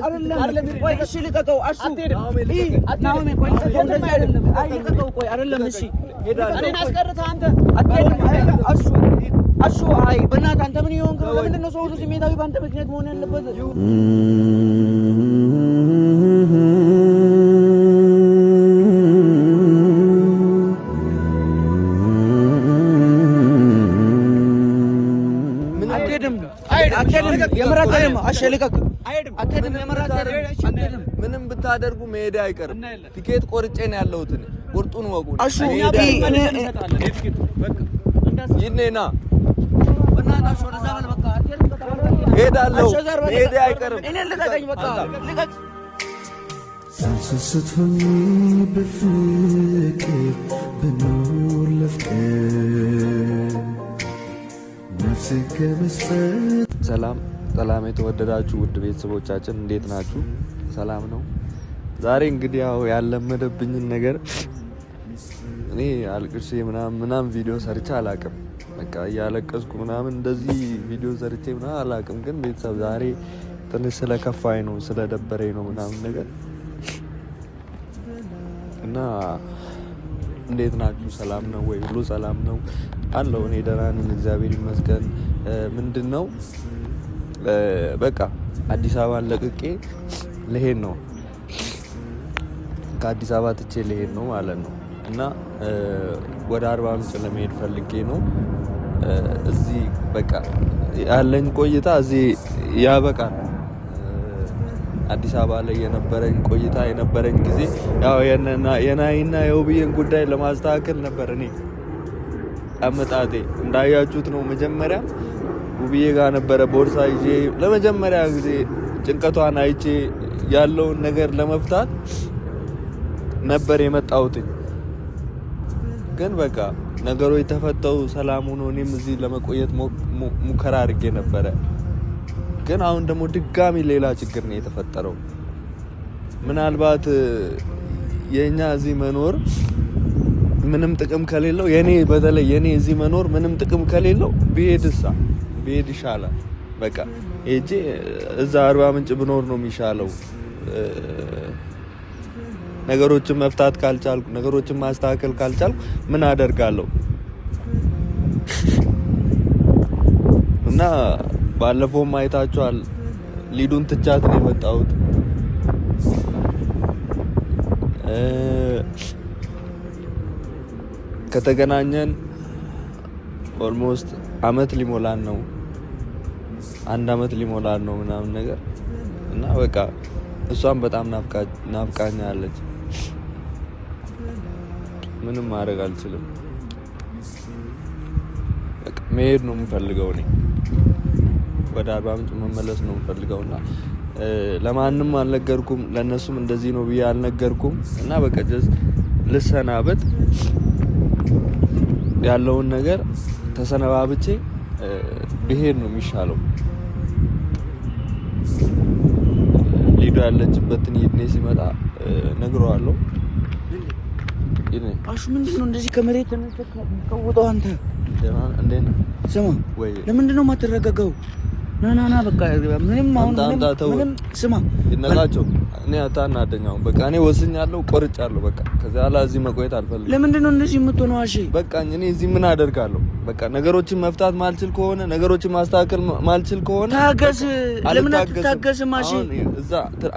አይደለም ቆይ እሺ ልቀቀው አሹ ናሆሜ ቆይ እንደዚህ አይደለም አይ ልቀቀው ቆይ አይደለም እሺ እኔን አስቀርተህ አንተ አትሄድም አሹ አይ በእናትህ አንተ ምን ይሆንክ ነው ለምንድን ነው ሰው ሁሉ ስሜታዊ በአንተ ምክንያት መሆን ያለበት የመራተም አሸልቀቅ አትሄድም የመራተም ምንም ብታደርጉ መሄድ አይቀርም ቲኬት ቆርጬ ነው ያለሁት ቁርጡን ወቁ አሹ ይኔና በእናትህ ወደዛ በል በቃ አትሄድም ሄዳለሁ መሄድ አይቀርም እኔ ልቀቀኝ በቃ ልቀቅ ሳንሰስቶኝ በፍቅር በኖር ለፍቅር ነፍሴ ከመስጠት ሰላም የተወደዳችሁ ውድ ቤተሰቦቻችን እንዴት ናችሁ? ሰላም ነው። ዛሬ እንግዲህ ያው ያለመደብኝን ነገር እኔ አልቅሼ ምናምን ቪዲዮ ሰርቼ አላቅም። በቃ እያለቀስኩ ምናምን እንደዚህ ቪዲዮ ሰርቼ ምናምን አላቅም። ግን ቤተሰብ ዛሬ ትንሽ ስለከፋኝ ነው ስለደበረኝ ነው ምናምን ነገር እና እንዴት ናችሁ? ሰላም ነው ወይ? ሁሉ ሰላም ነው አለው። እኔ ደህና ነኝ እግዚአብሔር ይመስገን። ምንድነው በቃ አዲስ አበባን ለቅቄ ልሄድ ነው። ከአዲስ አበባ ትቼ ልሄድ ነው ማለት ነው እና ወደ አርባ ምንጭ ለመሄድ ፈልጌ ነው። እዚህ በቃ ያለኝ ቆይታ እዚህ ያበቃል። አዲስ አበባ ላይ የነበረኝ ቆይታ የነበረኝ ጊዜ ያው የናይና የውብዬን ጉዳይ ለማስተካከል ነበር እኔ አመጣጤ። እንዳያችሁት ነው መጀመሪያ ውብዬ ጋር ነበረ ቦርሳ ይዤ ለመጀመሪያ ጊዜ ጭንቀቷን አይቼ ያለውን ነገር ለመፍታት ነበር የመጣሁት። ግን በቃ ነገሮች ተፈተው ሰላም ሆኖ እኔም እዚህ ለመቆየት ሙከራ አድርጌ ነበረ። ግን አሁን ደግሞ ድጋሚ ሌላ ችግር ነው የተፈጠረው። ምናልባት የኛ እዚህ መኖር ምንም ጥቅም ከሌለው በተለይ የኔ እዚህ መኖር ምንም ጥቅም ከሌለው ብሄድ ይሻላል። በቃ ሄጄ እዛ አርባ ምንጭ ብኖር ነው የሚሻለው። ነገሮችን መፍታት ካልቻልኩ ነገሮችን ማስተካከል ካልቻልኩ ምን አደርጋለሁ? እና ባለፈው አይታችኋል ሊዱን ትቻት ነው የመጣሁት። ከተገናኘን ኦልሞስት አመት ሊሞላን ነው። አንድ አመት ሊሞላን ነው ምናምን ነገር እና በቃ እሷም በጣም ናፍቃኛለች። ምንም ማድረግ አልችልም። በቃ መሄድ ነው የምፈልገው እኔ ወደ አርባ ምንጭ መመለስ ነው የምፈልገውና ለማንም አልነገርኩም። ለነሱም እንደዚህ ነው ብዬ አልነገርኩም እና በቃ ልሰናበት ያለውን ነገር ተሰነባብቼ ብሄድ ነው የሚሻለው። ሊዱ ያለችበትን ይድኔ ሲመጣ ነግረዋለሁ። አሹ ምንድነው እንደዚህ ከመሬት ተነስተው አንተ እንዴት ነው? ስማ ለምንድን ነው የማትረጋጋው? ና በቃ ምንም አሁን ምንም ስማ ይነጋቸው እኔ አታናደኛው። በቃ እኔ ወስኛለሁ፣ ቆርጫለሁ። በቃ ከዛ ኋላ እዚህ መቆየት አልፈልግም። ለምንድን ነው እንደዚህ የምትሆነው? አሺ በቃ እኔ እዚህ ምን አደርጋለሁ? በቃ ነገሮችን መፍታት ማልችል ከሆነ ነገሮችን ማስተካከል ማልችል ከሆነ ታገስ። ለምን አትታገስም? አሺ እዛ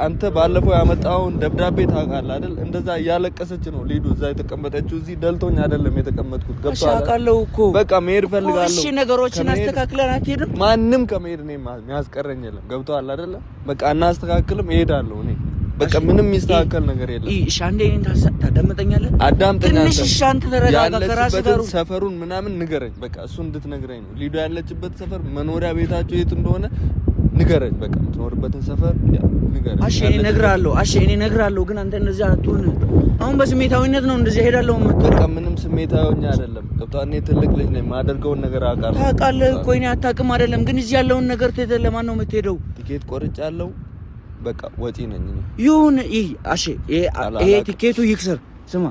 አንተ ባለፈው ያመጣውን ደብዳቤ ታውቃለህ አይደል? እንደዛ እያለቀሰች ነው ሊዱ እዛ የተቀመጠችው። እዚህ ደልቶኝ አይደለም የተቀመጥኩት። ገብቶሃል? አውቃለሁ እኮ በቃ መሄድ ፈልጋለሁ። እሺ ነገሮችን አስተካክለን አትሄድም? ማንም ከመሄድ ነው የሚያስቀረኝ የለም። ገብቶሃል አይደለ? በቃ እናስተካክልም፣ እሄዳለሁ እኔ በቃ ምንም የሚስተካከል ነገር የለም። እሺ አንዴ እኔን ታዳምጠኛለህ? አዳምጠኛ ትንሽ እሺ አንተ ተረጋጋ። ከራስህ ጋር ሰፈሩን ምናምን ንገረኝ። በቃ እሱ እንድትነግረኝ ነው። ሊዱ ያለችበት ሰፈር መኖሪያ ቤታቸው የት እንደሆነ ንገረኝ። በቃ የምትኖርበትን ሰፈር ንገረኝ። እሺ እኔ እነግርሃለሁ፣ ግን አንተ እንደዚህ አትሁን። አሁን በስሜታዊነት ነው እንደዚህ ሄዳለሁ የምትለው። በቃ ምንም ስሜታዊኛ አይደለም። ገብቶሃል? እኔ ትልቅ ልጅ ነኝ። ማደርገውን ነገር አውቃለሁ። ታውቃለህ እኮ እኔ አታውቅም አይደለም። ግን እዚህ ያለውን ነገር ትተህ ለማን ነው የምትሄደው? ቲኬት ቆርጫለሁ። በቃ ወጪ ነኝ እኔ። ይሁን ይሄ ቲኬቱ ይክሰር። ስማ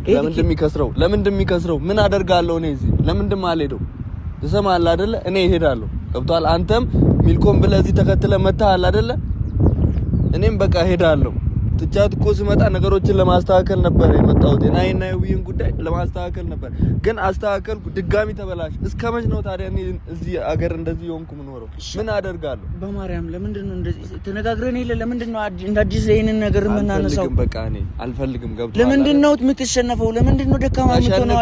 ለምንድን የሚከስረው? ምን አደርጋለሁ እኔ እዚህ? ለምንድን ማልሄደው? ትሰማለህ አይደለ? እኔ እሄዳለሁ። ገብቶሃል? አንተም ሚልኮን ብለህ እዚህ ተከትለህ መታሃል አይደለ? እኔም በቃ ሄዳለሁ። ትቻት እኮ ስመጣ ነገሮችን ለማስተካከል ነበር የመጣሁት። እና የውይን ጉዳይ ለማስተካከል ነበር፣ ግን አስተካከልኩ፣ ድጋሚ ተበላሽ። እስከመች ነው ታዲያ እኔ እዚህ አገር እንደዚህ ሆንኩ የምኖረው? ምን አደርጋለሁ? በማርያም ለምንድን ነው እንደዚህ ተነጋግረን የለ? ለምንድን ነው እንደ አዲስ ይሄንን ነገር የምናነሳው? በቃ እኔ አልፈልግም። ገብቶሃል? ለምንድን ነው የምትሸነፈው? ለምንድን ነው ደካማ የምትሆነው?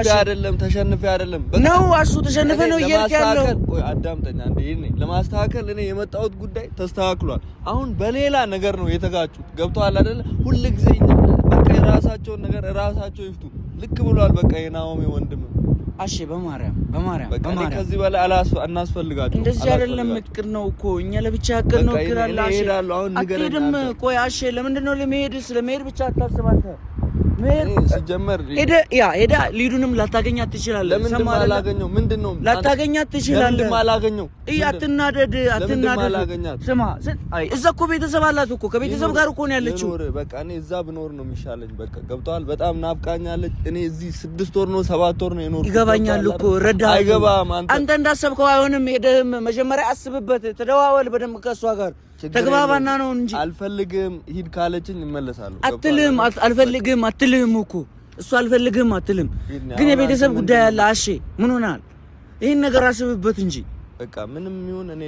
ተሸንፌ አይደለም ነው አሹ፣ ተሸንፈ ነው እያልክ ያለው። ቆይ አዳምጠኛ እንዴ። እኔ ለማስተካከል እኔ የመጣሁት ጉዳይ ተስተካክሏል። አሁን በሌላ ነገር ነው የተጋጩት። ገብቶሃል አይደል? ሁሉ ጊዜ በቃ የራሳቸውን ነገር ራሳቸው ይፍቱ። ልክ ብሏል። በቃ የናኦሚ ወንድም አሺ በማርያም በቃ ከዚህ በላይ አናስፈልጋቸው። እንደዚህ አይደለም። እቅድ ነው እኮ እኛ ለብቻ እቅድ ነው። እቅድ አለ። አትሄድም? ቆይ አሺ ለምንድን ነው ለመሄድ? ስለመሄድ ብቻ አታስብ አንተ። ሲጀመር ሄዳ ሊዱንም ላታገኛት ትችላለህ። ለምን ማላገኘው? ምንድነው ላታገኛት ትችላለህ። ለምን ማላገኘው? አትናደድ። ስማ፣ እዛ እኮ ቤተሰብ አላት እኮ፣ ከቤተሰብ ጋር እኮ ነው ያለችው። በቃ እኔ እዛ ብኖር ነው የሚሻለኝ። በቃ ገብቶሃል? በጣም ናፍቃኛለች። እኔ እዚህ 6 ወር ነው 7 ወር ነው የኖርኩት። ይገባኛል እኮ ረዳህ። አይገባም። አንተ እንዳሰብከው አይሆንም። ሄደህም መጀመሪያ አስብበት፣ ተደዋወል በደንብ ከሷ ጋር ተግባባና ነው እንጂ። አልፈልግም ሂድ ካለችኝ እመለሳለሁ። አልፈልግም አትልም እኮ እሱ አልፈልግም አትልም። ግን የቤተሰብ ጉዳይ አለ። አሼ ምን ሆናል? ይሄን ነገር አስብበት እንጂ በቃ ምንም ይሁን እኔ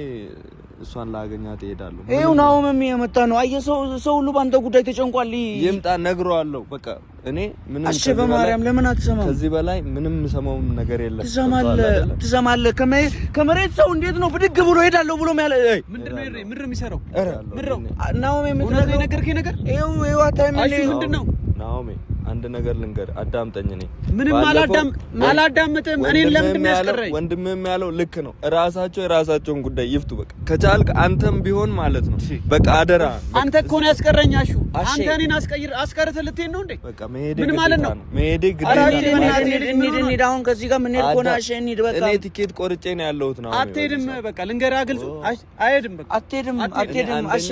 እሷን ላገኛት እሄዳለሁ። ይሄው ናኦምም የመጣ ነው። አየህ ሰው ሁሉ ባንተ ጉዳይ ተጨንቋል። ይምጣ ነግረዋለሁ። በቃ እኔ ምንም አሼ በማርያም ለምን አትሰማም? ከዚህ በላይ ምንም ሰማው ነገር የለም። ትሰማለህ? ከመሬት ሰው እንዴት ነው ብድግ ብሎ ሄዳለሁ ብሎ ያለ? ምንድነው የሚሰራው? ናኦም የምትነግረው ነገር ይሄው አታይም? ምንድነው ናኦም አንድ ነገር ልንገር፣ አዳምጠኝ። እኔ ምንም አላዳምጥም። እኔን ለምን የሚያስቀረኝ? ወንድምም ያለው ልክ ነው። የራሳቸውን ጉዳይ ይፍቱ። በቃ ከቻልክ አንተም ቢሆን ማለት ነው። በቃ አደራ። አንተ እኮ ነው ያስቀረኛሹ። አንተ እኔን አስቀርተህ ልትሄድ ነው እንዴ? በቃ መሄዴ ምን ማለት ነው? መሄዴ ግዴታ ነው። እንሂድ አሁን ከዚህ ጋር ምን ሄድ ኮና እንሂድ። በቃ እኔ ቲኬት ቆርጬ ነው ያለሁት ነው። አትሄድም። በቃ ልንገርህ ግልጹ፣ አይሄድም። በቃ አትሄድም። አሼ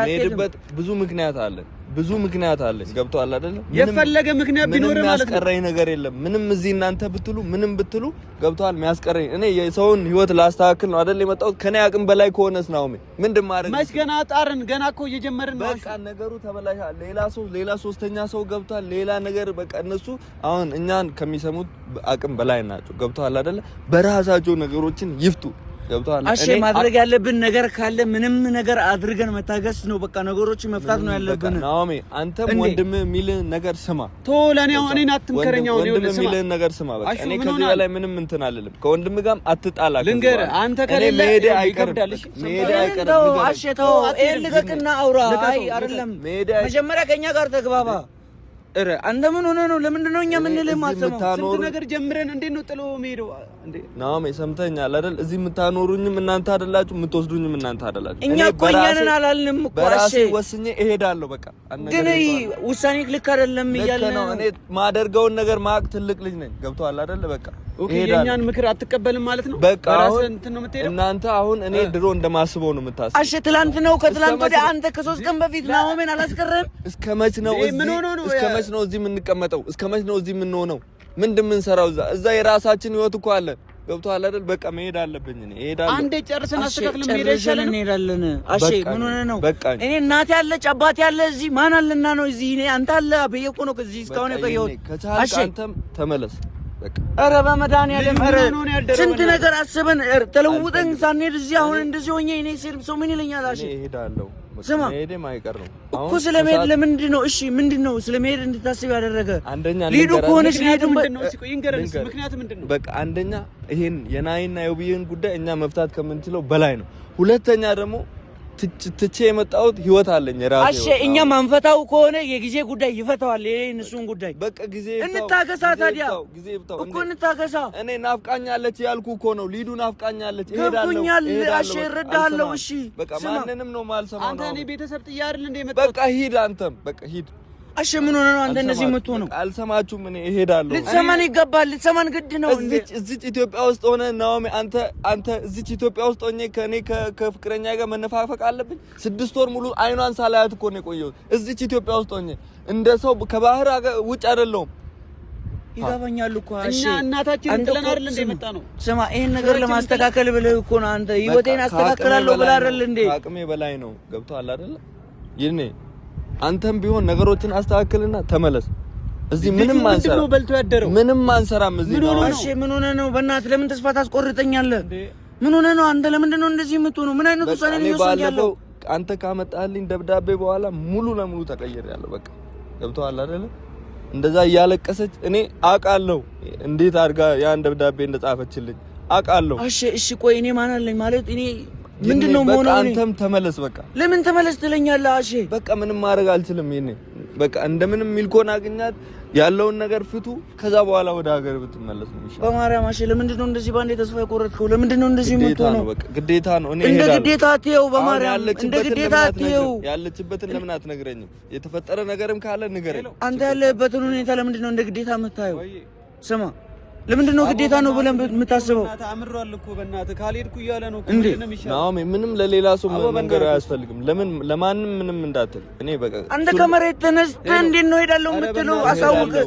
መሄድበት ብዙ ምክንያት አለ። ገብቶሃል አይደል? የፈለገ ምክንያት ቢኖር ማለት ነው የሚያስቀረኝ ነገር የለም። ምንም እዚህ እናንተ ብትሉ ምንም ብትሉ ገብቶሃል? የሚያስቀረኝ እኔ የሰውን ህይወት ላስተካክል ነው አይደል የመጣሁት። ከኔ አቅም በላይ ከሆነስ ናኦሚ ምንድን ማድረግ? መች ገና ጣርን፣ ገና እኮ እየጀመርን ነው። በቃ ነገሩ ተበላሻል። ሌላ ሶስተኛ ሰው ገብቷል። ሌላ ነገር በቃ እነሱ አሁን እኛን ከሚሰሙት አቅም በላይ ናቸው። ገብቶሃል አይደል? በራሳቸው ነገሮችን ይፍቱ። አሼ ማድረግ ያለብን ነገር ካለ ምንም ነገር አድርገን መታገስ ነው። በቃ ነገሮችን መፍታት ነው ያለብን። ናኦሚ አንተም ወንድም የሚልህ ነገር ስማ። ለኔ አሁን እኔን አትምከረኝ። አሁን ወንድም የሚልህ ነገር ስማ። በቃ እኔ ከዚህ በላይ ምንም እንትን አልልም። ከወንድም ጋርም አትጣላ። ልንገርህ አንተ ከሌለ መሄዴ አይቀርም። አሼ ተው፣ ልቀቅና አውራ። አይ አይደለም መጀመሪያ ከኛ ጋር ተግባባ። አንተ ምን ሆነ ነው? ለምንድን ነው እኛ የምንልህ ማሰማው? ስንት ነገር ጀምረን እንዴት ነው ጥሎ ሄደው እንዴ? ናኦሚ ሰምተኛል አይደል? እዚህ የምታኖሩኝም እናንተ አይደላችሁ፣ የምትወስዱኝም እናንተ አይደላችሁ። እኛ እኮ እኛን አላልንም እኮ። በራሴ ወስኜ እሄዳለሁ። በቃ ግን ውሳኔ ልክ አይደለም እያልን ነው። እኔ ማደርገውን ነገር ማቅ ትልቅ ልጅ ነኝ። ገብቶሃል አይደል? በቃ ኦኬ፣ የኛን ምክር አትቀበልም ማለት ነው። በቃ እናንተ አሁን እኔ ድሮ እንደማስበው ነው የምታስበው። አሽ ትላንት ነው ከትላንት ወዲያ አንተ ከ3 ቀን በፊት ናኦሚን አላስቀረም። እስከመች ነው እዚህ የምንቀመጠው? እስከመች ነው እዚህ የምንሆነው? ምንድን የምንሰራው? እዛ የራሳችን ህይወት እኮ አለን። ገብቶሃል አይደል? በቃ መሄድ አለብኝ እኔ እሄዳለሁ። አንዴ ጨርሰን አስተካክለን መሄድ አይሻልም? እንሄዳለን። አሼ ምን ሆነ ነው? እኔ እናቴ ያለች አባቴ ያለ እዚህ ማን አለና ነው እዚህ? እኔ አንተ አለ አብዬ እኮ ነው ከዚህ እስካሁን የቆየሁት። ከቻልክ አንተም ተመለስ። በቃ ኧረ በመድኃኒዓለም ስንት ነገር አስበን ተለውጠን ሳንሄድ እዚህ አሁን እንደዚህ ሆኜ እኔ ሰው ምን ይለኛል? አሼ እሄዳለሁ። ስማ መሄዴም አይቀር ነው እኮ ስለመሄድ ለምንድን ነው? እሺ ምንድን ነው ስለመሄድ እንድታስብ ያደረገ? አንደኛ ሊዱ ከሆነች ሊዱ ምክንያት ምንድን ነው? በቃ አንደኛ ይሄን የናይና የውብዬን ጉዳይ እኛ መፍታት ከምንችለው በላይ ነው። ሁለተኛ ደግሞ ትቼ የመጣሁት ህይወት አለኝ ራሴ። አሼ እኛ ማንፈታው ከሆነ የጊዜ ጉዳይ ይፈታዋል። ይሄን እሱን ጉዳይ በቃ ጊዜ እንታገሳ። ታዲያ ጊዜ ይፍታው እኮ እንታገሳ። እኔ ናፍቃኛለች ያልኩ እኮ ነው። ሊዱ ናፍቃኛለች። እሄዳለሁ። አሼ እረዳለሁ። እሺ በቃ ማንንም ነው ማልሰማው። አንተ እኔ ቤተሰብ ጥያ አይደል እንደ መጣው። በቃ ሂድ አንተም በቃ ሂድ። አሼ ምን ሆነ ነው አንተ እንደዚህ የምትሆነው? አልሰማችሁም? እኔ እሄዳለሁ። ልትሰማን ይገባል። ልትሰማን ግድ ነው። እዚች ኢትዮጵያ ውስጥ ሆነ ናኦሚ አንተ እዚች ኢትዮጵያ ውስጥ ሆኜ ከኔ ከፍቅረኛ ጋር መነፋፈቅ አለብኝ? 6 ወር ሙሉ አይኗን ሳላያት እኮ ነው የቆየሁት እዚች ኢትዮጵያ ውስጥ ሆኜ። እንደ ሰው ከባህር ውጭ አይደለም። ይገባኛል እኮ አሼ እኛ እናታችን ጥለን አይደል እንደ መጣ ነው። ስማ ይሄን ነገር ለማስተካከል ብለህ እኮ ነው አንተ ህይወቴን አስተካክላለሁ ብለህ አይደል እንዴ? አቅሜ በላይ ነው። ገብቶሃል አይደል? ይኔ አንተም ቢሆን ነገሮችን አስተካክልና ተመለስ። እዚህ ምንም አንሰራ ነው በልቶ ያደረው ምንም አንሰራም። እዚህ እሺ ምን ሆነ ነው? በእናትህ ለምን ተስፋ ታስቆርጠኛለህ? ምን ሆነ ነው? አንተ ለምንድን ነው እንደዚህ የምትሆነው? ምን አይነት ውሳኔ ነው የወሰንከው? አንተ ካመጣልኝ ደብዳቤ በኋላ ሙሉ ለሙሉ ተቀይሬያለሁ። በቃ ገብቶሃል አይደለ? እንደዛ እያለቀሰች እኔ አውቃለሁ እንዴት አድርጋ ያን ደብዳቤ እንደጻፈችልኝ አውቃለሁ። እሺ ቆይ እኔ ማን አለኝ ማለት እኔ ምንድነው ሆኖ ነው? አንተም ተመለስ። በቃ ለምን ተመለስ ትለኛለህ? እሺ በቃ ምንም ማድረግ አልችልም። ይሄኔ በቃ እንደምንም ሚልኮን አግኛት ያለውን ነገር ፍቱ። ከዛ በኋላ ወደ ሀገር ብትመለስ ነው የሚሻለው። በማርያም እሺ ለምንድነው እንደዚህ ባንዴ ተስፋ የቆረጥከው? ለምንድነው እንደዚህ የምትሆነው? በቃ ግዴታ ነው። እኔ እንደ ግዴታ አትየው። በማርያም እንደ ግዴታ አትየው። ያለችበትን ለምን አትነግረኝም? የተፈጠረ ነገርም ካለ ንገረኝ። አንተ ያለህበትን ሁኔታ ለምንድነው እንደ ግዴታ የምታየው? ስማ ለምንድነው ግዴታ ነው ብለን የምታስበው? አምሯል እኮ በእናትህ ካልሄድኩ እያለ ነው እኮ ናኦሚ። ምንም ለሌላ ሰው መንገር አያስፈልግም። ለምን ለማንም ምንም እንዳትል። እኔ በቃ አንተ ከመሬት ተነስተህ እንዴት ነው ሄዳለሁ የምትለው? አሳውቀህ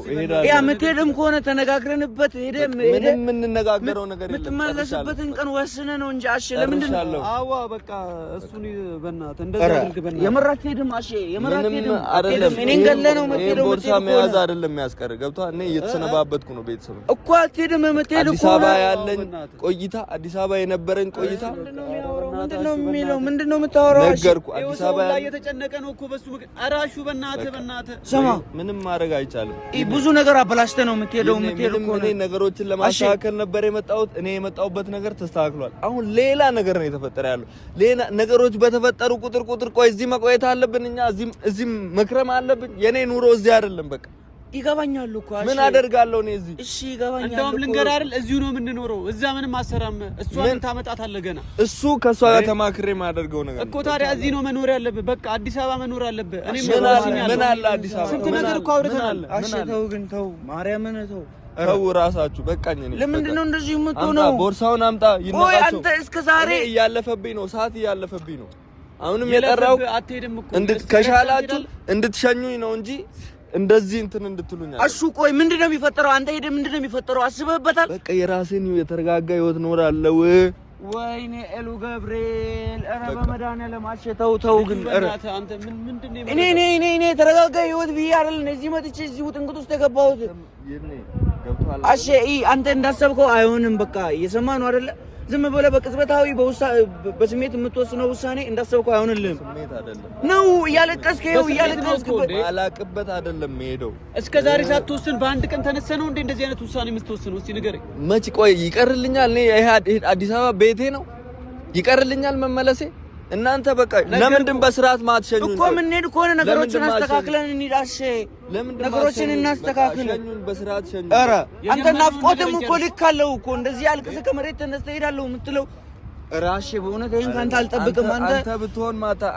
ያ የምትሄድም ከሆነ ተነጋግረንበት ሄደህ ምንም የምንነጋገረው ነገር የለም። የምትመለስበትን ቀን ወስነህ ነው እንጂ አሽ ለምንድን ነው? አዋ በቃ እሱን በእናትህ እንደዛ አድርግ። በእናትህ የምራት ሄድም አሽ የምራት ሄድም እኔን ገለህ ነው የምትሄደው። ቦርሳ መያዝ አይደለም የሚያስቀር ገብቶሃል? እኔ እየተሰነባበትኩ ነው ቤተሰብ እኮ አትሄድም የምትሄድ እኮ አዲስ አበባ ያለኝ ቆይታ አዲስ አበባ የነበረኝ ቆይታ ምንድነው የምታወራው? ነገርኩ አዲስ አበባ ላይ የተጨነቀ ነው እኮ በሱ አራሹ በእናትህ ስማ ምንም ማድረግ አይቻልም። ብዙ ነገር አበላሽተህ ነው የምትሄደው እኮ እኔ ነገሮችን ለማስተካከል ነበር የመጣሁት። እኔ የመጣሁበት ነገር ተስተካክሏል። አሁን ሌላ ነገር ነው የተፈጠረ ያለው። ሌላ ነገሮች በተፈጠሩ ቁጥር ቆይ እዚህ መቆየት አለብን እኛ እዚህ መክረም አለብን። የኔ ኑሮ እዚህ አይደለም በቃ ይገባኛል እኮ ምን አደርጋለሁ እኔ እዚህ? እሺ ይገባኛል። እንደውም ልንገርህ አይደል እዚሁ ነው የምንኖረው። እዛ ምንም አሰራም። እሷ ምን ታመጣታለህ ገና? እሱ ከሷ ጋር ተማክሬ ማደርገው ነገር እኮ ታዲያ እዚህ ነው መኖር ያለብህ። በቃ አዲስ አበባ መኖር አለብህ። እኔ ምን አለ አዲስ አበባ ስንት ነገር እኮ አውርተናል። እሺ ተው ግን ተው፣ ማርያምን ተው። ተው ራሳችሁ በቃኝ። እኔ ለምንድን ነው እንደዚህ የምትሆነው? ቦርሳውን አምጣ ይናቸው። ቆይ አንተ እስከ ዛሬ እያለፈብኝ ነው፣ ሰዓት እያለፈብኝ ነው። አሁንም የጠራው አትሄድም እኮ ከሻላችሁ እንድትሸኙኝ ነው እንጂ እንደዚህ እንትን እንድትሉኝ አይደል? እሺ ቆይ ምንድነው የሚፈጠረው? አንተ ሄደህ ምንድነው የሚፈጠረው? አስበህበታል? በቃ የራሴን የተረጋጋ ህይወት ኖራለሁ። ወይኔ ኤሉ ገብርኤል፣ ኧረ በመድኃኒዓለም ተው ግን አንተ ምንድነው? እኔ የተረጋጋ ህይወት ብዬ አይደል እዚህ መጥቼ እዚህ ውጥንቅጥ ውስጥ የገባሁት። እሺ አንተ እንዳሰብከው አይሆንም። በቃ እየሰማህ ነው አይደለ? ዝም ብለህ በቅጽበታዊ በስሜት የምትወስነው ውሳኔ እንዳሰብከው አይሆንልህም። ስሜት አይደለም ነው እያለቀስክ አላቅበት አይደለም ሄደው እስከ ዛሬ ሳትወስን በአንድ ቀን ተነሰህ ነው እንዴ እንደዚህ አይነት ውሳኔ የምትወስነው? እስቲ ንገረኝ። መች ቆይ ይቀርልኛል? እኔ አዲስ አበባ ቤቴ ነው ይቀርልኛል መመለሴ? እናንተ በቃ ለምንድን በስርዓት ማትሸኙ እኮ? ምን ሄድ ከሆነ ነገሮችን አስተካክለን እንሂዳሽ። ነገሮችን እናስተካክል። በስርዓት ሸኙ። ኧረ አንተ ናፍቆትም እኮ ልክ አለው እኮ። እንደዚህ አልቅሰህ ከመሬት ተነስተህ እሄዳለሁ የምትለው ራሼ በእውነት ይሄን ካንተ አልጠብቅም።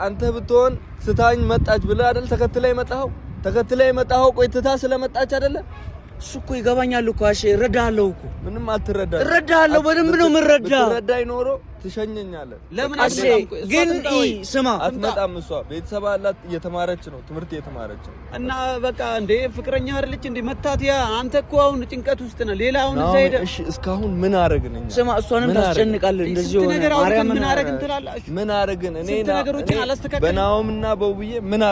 አንተ ብትሆን ስታኝ መጣች ብለህ አይደል ተከትለህ የመጣኸው ቆይ ትታ ስለመጣች አይደለ? እሱ እኮ ይገባኛል እኮ አሼ እረዳሃለሁ እኮ። ምንም አትረዳም። እረዳሃለሁ በደንብ ነው የምረዳ። ብትረዳኝ ኖሮ ትሸኘኛለህ። ለምን አሼ ግን ስማ አትመጣም። እሷ ቤተሰብ አላት፣ እየተማረች ነው፣ ትምህርት እየተማረች ነው። እና በቃ እንዴ ፍቅረኛ አይደለች እንዴ መታት? ያ አንተ እኮ አሁን ጭንቀት ውስጥ ነህ። ሌላ አሁን እዛ ሄደህ እሺ እስካሁን ምን አረግን እኛ? ስማ እሷንም ታስጨንቃለህ እንደዚህ ሆነ። ማርያም ምን አረግን ትላለህ? ምን አረግን? እኔ ነገሮችን አላስተካከልንም። በናኦምና በውብዬ ምን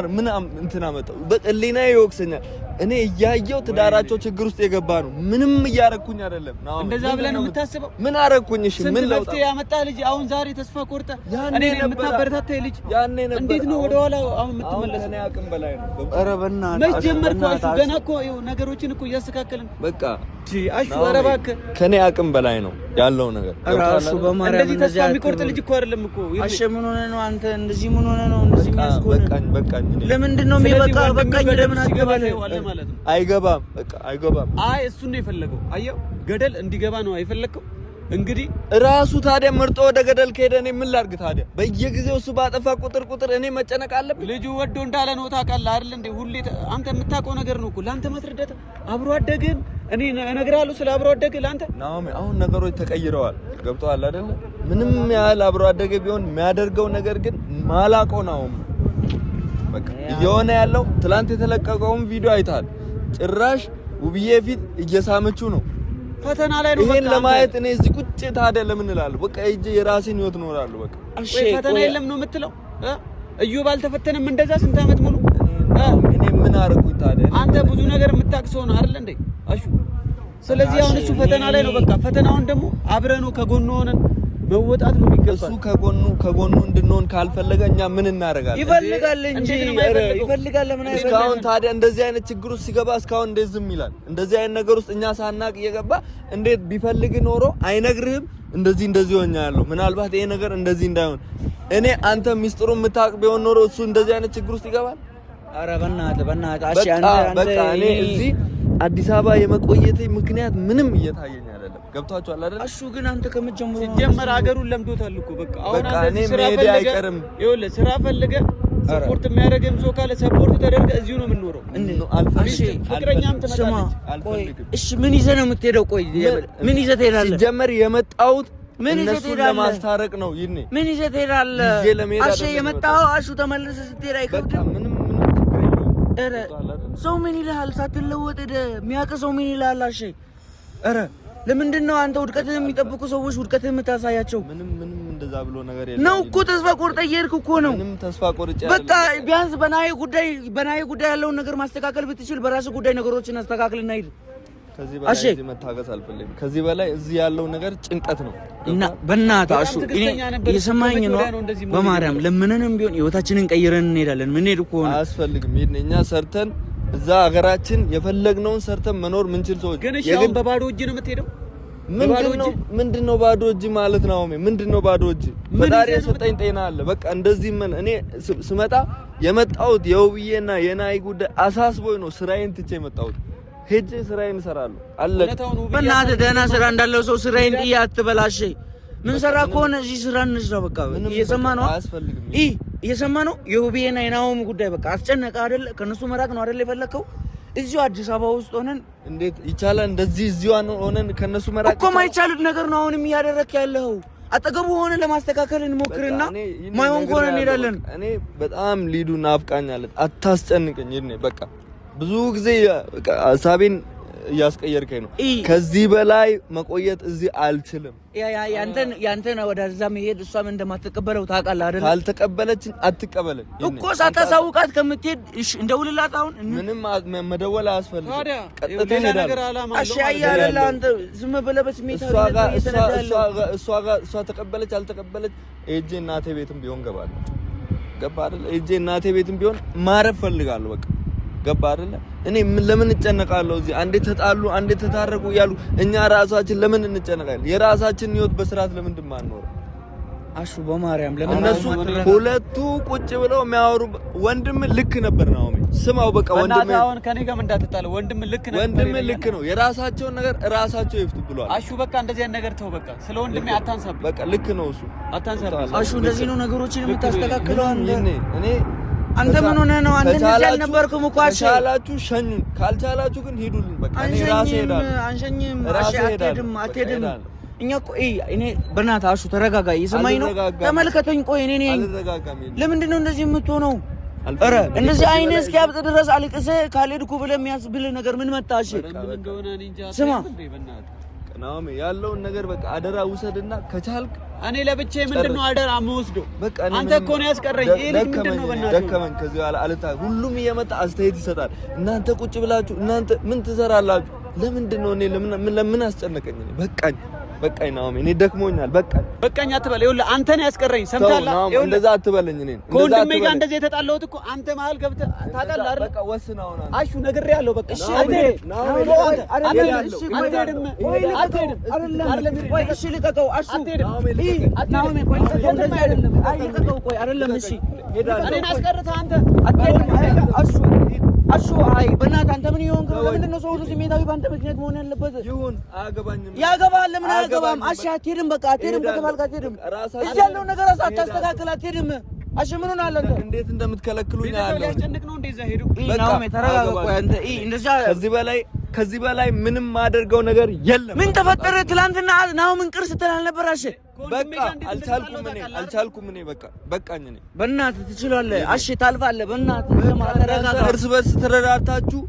እንትን አመጣው? በህሊናዬ ይወቅሰኛል። እኔ እያየሁ ትዳራቸው ችግር ውስጥ የገባ ነው። ምንም እያረኩኝ አይደለም። ናኦም እንደዛ ብለህ ነው የምታስበው? ምን አረኩኝ? እሺ ምን ለውጥ ያመጣ ልጅ አሁን ዛሬ ተስፋ ቆርጠህ እኔ የምታበረታታ ልጅ ያኔ ነበር። እንዴት ነው ወደ ኋላ አሁን የምትመለሰው? እኔ አቅም በላይ ነው። ኧረ በእናትህ መች ጀመርከው? አሹ ገና እኮ ነገሮችን እኮ እያስተካከልን በቃ አሹ ኧረ እባክህ ከኔ አቅም በላይ ነው ያለው ነገር። ራሱ በማርያም እንደዚህ ተስፋ የሚቆርጥ ልጅ እኮ አይደለም እኮ። አሸ ምን ሆነህ ነው አንተ? እንደዚህ ምን ሆነህ ነው እንደዚህ የሚያስቆርጥ? በቃኝ። ለምንድን ነው በቃኝ? ለምን አትገባለህ ማለት ነው? አይገባም፣ በቃ አይገባም። አይ እሱን ነው የፈለገው። አየው ገደል እንዲገባ ነው አይፈለግከው። እንግዲህ ራሱ ታዲያ መርጦ ወደ ገደል ከሄደ እኔ ምን ላድርግ ታዲያ? በየጊዜው እሱ ባጠፋ ቁጥር እኔ መጨነቅ አለብኝ? ልጁ ወዶ እንዳለ ነው ታውቃለህ አይደል እንዴ? ሁሌ አንተ የምታውቀው ነገር ነው እኮ ለአንተ ማስረዳት። አብሮ አደግን እኔ እነግርሃለሁ ስለ አብሮ አደግ ለአንተ። ናኦሚ አሁን ነገሮች ተቀይረዋል። ገብቶሃል አይደል? ምንም ያህል አብሮ አደግ ቢሆን የሚያደርገው ነገር ግን ማላውቀው ነው። በቃ እየሆነ ያለው ትላንት የተለቀቀውን ቪዲዮ አይተሃል። ጭራሽ ውብዬ ፊት እየሳመችው ነው። ፈተና ላይ ነው። ይሄን ለማየት እኔ እዚህ ቁጭ ታዲያ ለምን እላለሁ? በቃ እጄ የራሴን ህይወት እኖራለሁ። በቃ እሺ ፈተና የለም ነው የምትለው? እዩ ባልተፈተነም እንደዛ ስንት አመት ሙሉ እኔ ምን አረኩኝ ታዲያ? አንተ ብዙ ነገር የምታክሰው ነው አይደል እንዴ አሹ? ስለዚህ አሁን እሱ ፈተና ላይ ነው። በቃ ፈተናውን ደግሞ አብረን ነው ከጎኑ ሆነን መወጣት ነው የሚገባው። እሱ ከጎኑ እንድንሆን ካልፈለገ እኛ ምን እናደርጋለን? ይፈልጋል እንጂ ይፈልጋል። ለምን አይፈልግም? እስካሁን ታዲያ እንደዚህ አይነት ችግር ውስጥ ሲገባ እስካሁን እንዴት ዝም ይላል? እንደዚህ አይነት ነገር ውስጥ እኛ ሳናቅ እየገባ እንዴት ቢፈልግ ኖሮ አይነግርህም? እንደዚህ ሆኛለሁ፣ ምናልባት ይሄ ነገር እንደዚህ እንዳይሆን እኔ አንተ ሚስጥሩን የምታውቅ ቢሆን ኖሮ እሱ እንደዚህ አይነት ችግር ውስጥ ይገባል? ኧረ በእናትህ አሺ በቃ እኔ እዚህ አዲስ አበባ የመቆየቴ ምክንያት ምንም እየታየኝ አይደለም። ገብቷችኋል አይደል? እሱ ግን አንተ ከመጀመሩ ሲጀመር ሀገሩን ለምዶታል እኮ በቃ አሁን አንተ እኔ ስራ መሄድ አይቀርም። ይኸውልህ ስራ ፈልገ ሰፖርት የሚያደርግም ሰው ካለ ሰፖርት ተደርገ እዚሁ ነው የምንኖረው። ፍቅረኛም ትመጣለች። እሺ ምን ይዘህ ነው የምትሄደው? ቆይ ምን ይዘህ ትሄዳለህ? ሲጀመር የመጣሁት እነሱን ለማስታረቅ ነው። ይሄኔ ምን ይዘህ ትሄዳለህ? አሺ የመጣኸው አሹ ተመለሰ ስትሄድ አይከብድም? ምንም ኧረ ሰው ምን ይልሃል? ሳትለወጥ የሚያውቅ ሰው ምን ይልሃል? አሺ ኧረ ለምንድን ነው አንተ ውድቀትህን የሚጠብቁ ሰዎች ውድቀትህን የምታሳያቸው? ምንም እንደዛ ብሎ ነገር የለም ነው እኮ። ተስፋ ቆርጠህ እየሄድክ እኮ ነው። ምንም ተስፋ ቆርጬ በቃ ቢያንስ በናዬ ጉዳይ ያለውን ነገር ማስተካከል ብትችል በራስህ ጉዳይ ነገሮችን አስተካክልና ሂድ። ከዚህ በላይ እዚህ መታገስ አልፈልግም። ከዚህ በላይ እዚህ ያለው ነገር ጭንቀት ነው እና በእናትህ አሹ እየሰማኸኝ ነው? በማርያም ለምንንም ቢሆን ህይወታችንን ቀይረን እንሄዳለን። ምን ሄድ እኮ ነው አያስፈልግም። እኛ ሰርተን እዛ ሀገራችን የፈለግነውን ሰርተን መኖር ምንችል ሰዎች ግን እሺ፣ አሁን በባዶ እጅ ነው የምትሄደው? ምንድነው ባዶ እጅ ማለት ነው? ምንድነው ባዶ እጅ? ፈጣሪ የሰጠኝ ጤና አለ። በቃ እንደዚህ እኔ ስመጣ የመጣሁት የውብዬና የናይ ጉዳይ አሳስቦኝ ነው ስራዬን ትቼ የመጣሁት። ሄጄ ስራዬን እሰራለሁ። አለቀ። በእናትህ ደህና ስራ እንዳለው ሰው ስራዬን ጥዬ አትበላሽ። ምን ሰራ ከሆነ እዚህ ስራ እንስራ። በቃ እየሰማህ ነው? አያስፈልግም። እየሰማህ ነው? የውብዬና የናሆም ጉዳይ በቃ አስጨነቀ አይደል? ከነሱ መራቅ ነው አይደል የፈለከው? እዚሁ አዲስ አበባ ውስጥ ሆነን እንዴት ይቻላል? እንደዚህ እዚሁ ሆነን ከነሱ መራቅ እኮ ማይቻል ነገር ነው አሁንም እያደረክ ያለው። አጠገቡ ሆነ ለማስተካከል እንሞክርና ማይሆን ከሆነ እንሄዳለን። እኔ በጣም ሊዱ ናፍቃኛለች። አታስጨንቀኝ። እኔ በቃ ብዙ ጊዜ ሀሳቤን እያስቀየርከኝ ነው። ከዚህ በላይ መቆየት እዚህ አልችልም። ያንተን ወደዛ መሄድ እሷም እንደማትቀበለው ታውቃለህ አይደል? ካልተቀበለችን አትቀበለኝ እኮ ሳታሳውቃት ከምትሄድ እንደውልላት። አሁን ምንም መደወል አያስፈልግም። ቀጥታ ሄዳለሁ። እሺ አያለላ አንተ ዝም ብለህ በስሜት እሷ ተቀበለች አልተቀበለች ሄጄ እናቴ ቤትም ቢሆን ገባለሁ። ገባ አይደል? ሄጄ እናቴ ቤትም ቢሆን ማረፍ ፈልጋለሁ። በቃ ገባ አይደለ? እኔ ለምን እንጨነቃለሁ? እዚህ አንዴ ተጣሉ አንዴ ተታረቁ እያሉ እኛ ራሳችን ለምን እንጨነቃለን? የራሳችንን ህይወት በስርዓት ለምን እንደማንኖር? አሹ በማርያም ለምን እነሱ ሁለቱ ቁጭ ብለው የሚያወሩ ወንድም ልክ ነበር ነው። ስማው በቃ ወንድም አሁን ከኔ ጋር እንዳትጣለ ወንድም ልክ ነበር። ወንድም ልክ ነው። የራሳቸውን ነገር ራሳቸው ይፍቱ ብሏል። አሹ በቃ እንደዚህ አይነት ነገር ተው። በቃ ስለ ወንድሜ አታንሳብ። በቃ ልክ ነው እሱ አታንሳብ። አሹ እንደዚህ ነው ነገሮችን የምታስተካክለው እኔ አንተ ምን ሆነህ ነው? አንተ እንደዚህ አልነበርኩም እኮ። አሽ ካልቻላችሁ ሸኙን፣ ካልቻላችሁ ግን ሂዱልኝ። በቃ እኔ ራሴ ሄዳለሁ። አንሸኝም። አሽ አትሄድም። እኛ እኮ እኔ በእናትህ አሹ ተረጋጋ። እየሰማኝ ነው? ተመልከተኝ። ቆይ እኔ ለምንድን ነው እንደዚህ የምትሆነው? ኧረ እንደዚህ አይነት እስኪያብጥ ድረስ አልቅሰህ ካልሄድኩ ብለህ የሚያስብልህ ነገር ምን መጣ? እሺ ስማ ናኦሚ ያለውን ነገር በቃ አደራ ውሰድና ከቻልክ እኔ ለብቻዬ ምንድነው አደራ የምወስደው? አንተ እኮ ነው ያስቀረኝ። ይሄ ምንድነው? በእናትህ ደከመኝ። ከዚህ በኋላ አልታ ሁሉም እየመጣ አስተያየት ይሰጣል። እናንተ ቁጭ ብላችሁ እናንተ ምን ትሰራላችሁ? ለምንድን ነው እኔ ለምን አስጨነቀኝ? በቃኝ ናኦሚ፣ እኔ ደክሞኛል። በቃኝ አትበል። ይኸውልህ አንተ ነው ያስቀረኝ። ሰምተሃል? ይኸውልህ እንደዛ አትበለኝ። እኔ ከወንድሜ ጋር እንደዚህ የተጣላሁት እኮ አንተ መሀል ገብተህ ታውቃለህ አይደል? በቃ ወስነው ነው አሹ ነግሬሃለሁ። በቃ እሺ አሹ አይ በእናትህ አንተ ምን ይሆን? ለምንድን ነው ሰው ሁሉ ስሜታዊ በአንተ ምክንያት መሆን ያለበት? ይሁን አያገባኝም። ያገባል። ለምን አያገባም? አሽ አትሄድም። በቃ አትሄድም። ከተባልክ አትሄድም። እዚህ ያለውን ነገር አታስተካክል። አትሄድም። አሽ ምን ሆነ አለ? አንተ እንዴት እንደምትከለክሉኝ ያለው ሊያስጨንቅ ነው። እንደዛ ሄዱ። ናኦሚ ተረጋጋ። ቆይ አንተ እንደዛ ከዚህ በላይ ምንም ማደርገው ነገር የለም። ምን ተፈጠረ? ትላንትና ናኦምን ቅር ስትል አልነበር? አሽ በቃ አልቻልኩም። እኔ በቃኝ። እኔ በእናትህ ትችላለህ። አሽ ታልፋለህ። በእናትህ ተረጋጋ። እርስ በርስ ተረዳታችሁ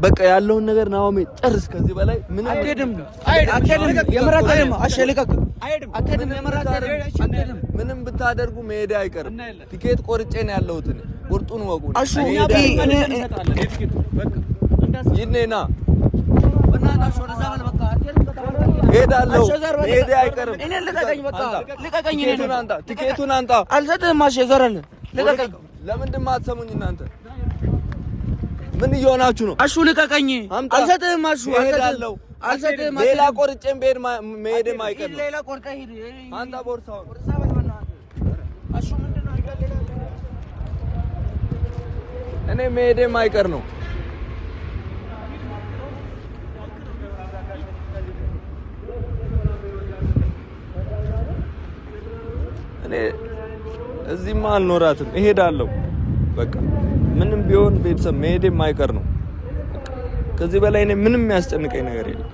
በቃ ያለውን ነገር ናኦሚ ጨርስ። ከዚህ በላይ ምንም አትሄድም። የምረቀም አሽ ልቀቅ አይሄድም። አትሄድም። የመራት አትሄድም። ምንም ብታደርጉ መሄድ አይቀርም። ቲኬት ቆርጬ ነው ያለሁት። ቁርጡን ወቁ። አሹ ይኔና በእናታችሁ ወደዛ በል በቃ ሄዳለሁ። መሄድ አይቀርም። እኔ ልቀቀኝ በቃ ልቀቀኝ። ቲኬቱን አንጣ። አልሰጥህም። አሽ ዞረል ልቀቀኝ። ለምንድን አትሰሙኝ እናንተ? ምን እየሆናችሁ ነው? አሹ ልቀቀኝ። አልሰጥህም። አሹ ሄዳለሁ። አልሰጥህም። ሌላ ቆርጬም መሄድም አይቀርም። ሌላ ቆርጠህ ሂድ። አንተ ቦርሳውን አሹ ምንድን ነው? እኔ መሄድም አይቀር ነው። እኔ እዚህማ አልኖራትም። እሄዳለሁ። በቃ ምንም ቢሆን ቤተሰብ መሄድም አይቀር ነው። ከዚህ በላይ እኔ ምንም የሚያስጨንቀኝ ነገር የለም።